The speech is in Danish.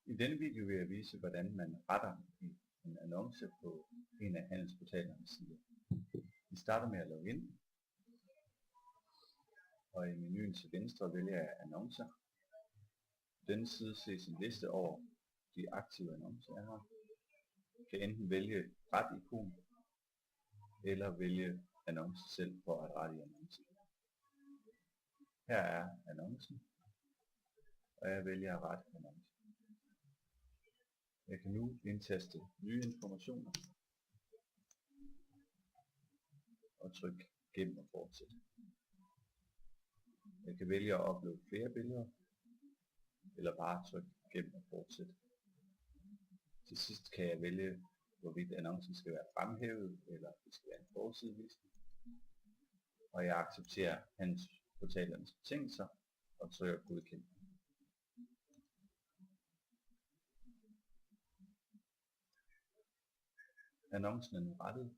I denne video vil jeg vise, hvordan man retter en annonce på en af handelsportalernes sider. Vi starter med at logge ind, og i menuen til venstre vælger jeg annoncer. På denne side ses en liste over de aktive annoncer, jeg har. Jeg kan enten vælge ret ikon, eller vælge annonce selv for at rette i annoncen. Her er annoncen, og jeg vælger at rette annoncen. Jeg kan nu indtaste nye informationer og trykke gem og fortsæt. Jeg kan vælge at uploade flere billeder, eller bare trykke gem og fortsæt. Til sidst kan jeg vælge, hvorvidt annoncen skal være fremhævet, eller det skal være en forsideliste. Og jeg accepterer handelsportalernes betingelser og trykker godkend. Annoncen er nu rettet,